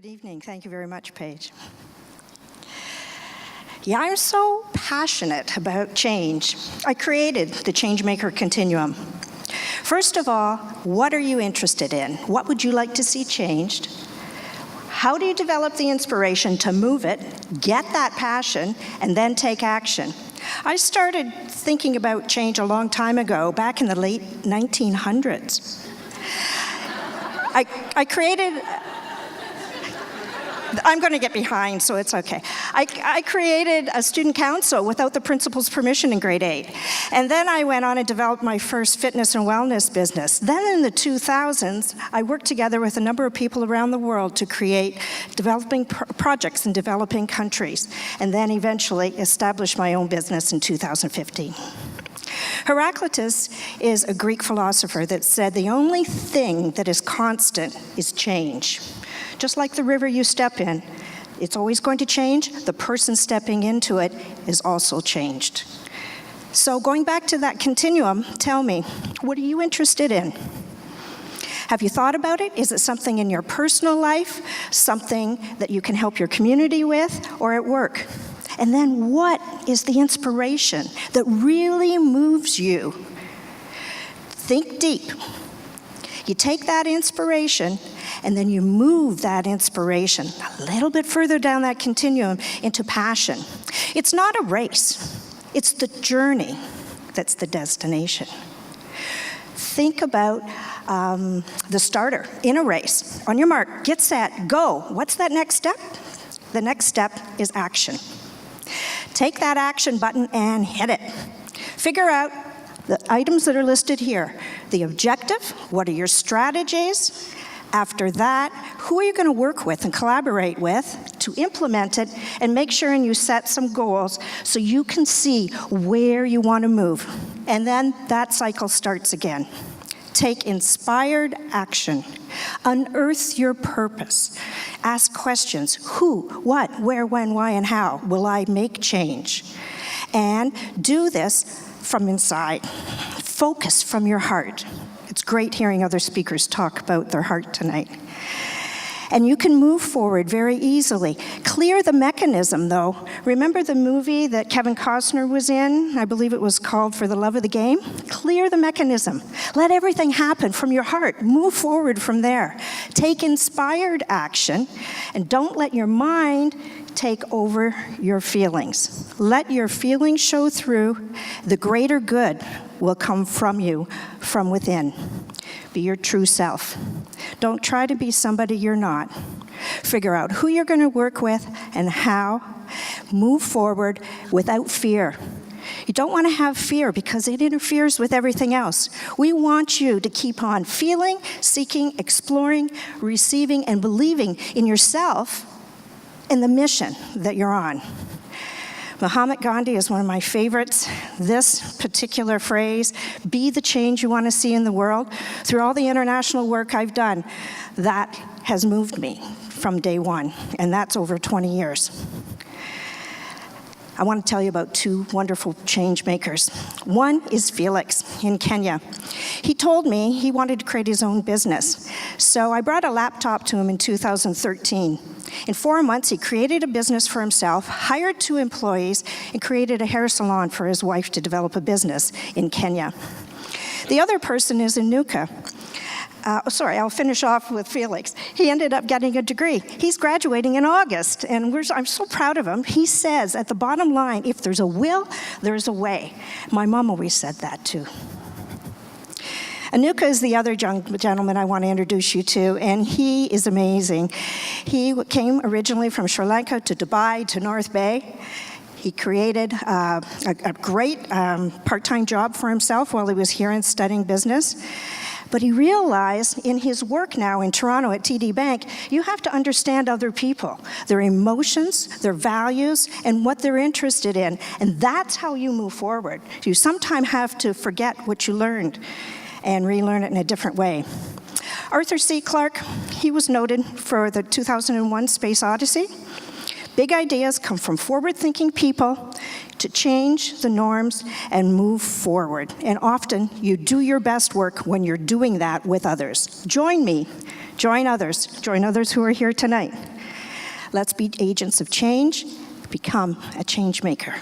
Good evening. Thank you very much, Paige. Yeah, I'm so passionate about change. I created the Changemaker Continuum. First of all, what are you interested in? What would you like to see changed? How do you develop the inspiration to move it, get that passion, and then take action? I started thinking about change a long time ago, back in the late 1900s. I created... I'm going to get behind, so it's okay. I created a student council without the principal's permission in grade 8. And then I went on and developed my first fitness and wellness business. Then in the 2000s, I worked together with a number of people around the world to create developing projects in developing countries, and then eventually established my own business in 2015. Heraclitus is a Greek philosopher that said the only thing that is constant is change. Just like the river you step in, it's always going to change. The person stepping into it is also changed. So going back to that continuum, tell me, what are you interested in? Have you thought about it? Is it something in your personal life, something that you can help your community with, or at work? And then what is the inspiration that really moves you? Think deep. You take that inspiration and then you move that inspiration a little bit further down that continuum into passion. It's not a race. It's the journey that's the destination. Think about the starter in a race. On your mark, get set, go. What's that next step? The next step is action. Take that action button and hit it. Figure out the items that are listed here. The objective, what are your strategies? After that, who are you going to work with and collaborate with to implement it, and make sure and you set some goals so you can see where you want to move. And then that cycle starts again. Take inspired action. Unearth your purpose. Ask questions. Who, what, where, when, why, and how will I make change? And do this from inside. Focus from your heart. It's great hearing other speakers talk about their heart tonight. And you can move forward very easily. Clear the mechanism, though. Remember the movie that Kevin Costner was in? I believe it was called For the Love of the Game. Clear the mechanism. Let everything happen from your heart. Move forward from there. Take inspired action, and don't let your mind take over your feelings. Let your feelings show through. The greater good will come from you, from within. Be your true self. Don't try to be somebody you're not. Figure out who you're going to work with and how. Move forward without fear. You don't want to have fear because it interferes with everything else. We want you to keep on feeling, seeking, exploring, receiving, and believing in yourself and the mission that you're on. Mahatma Gandhi is one of my favorites. This particular phrase, be the change you want to see in the world. Through all the international work I've done, that has moved me from day one, and that's over 20 years. I want to tell you about two wonderful change makers. One is Felix in Kenya. He told me he wanted to create his own business. So I brought a laptop to him in 2013. In 4 months, he created a business for himself, hired 2 employees, and created a hair salon for his wife to develop a business in Kenya. The other person is Inuka. I'll finish off with Felix. He ended up getting a degree. He's graduating in August, and I'm so proud of him. He says, at the bottom line, if there's a will, there's a way. My mom always said that, too. Anuka is the other young gentleman I want to introduce you to, and he is amazing. He came originally from Sri Lanka to Dubai to North Bay. He created a great part-time job for himself while he was here and studying business. But he realized in his work now in Toronto at TD Bank, you have to understand other people, their emotions, their values, and what they're interested in. And that's how you move forward. You sometimes have to forget what you learned and relearn it in a different way. Arthur C. Clarke, he was noted for the 2001 Space Odyssey. Big ideas come from forward-thinking people. to change the norms and move forward. And often, you do your best work when you're doing that with others. Join me, join others who are here tonight. Let's be agents of change, become a change maker.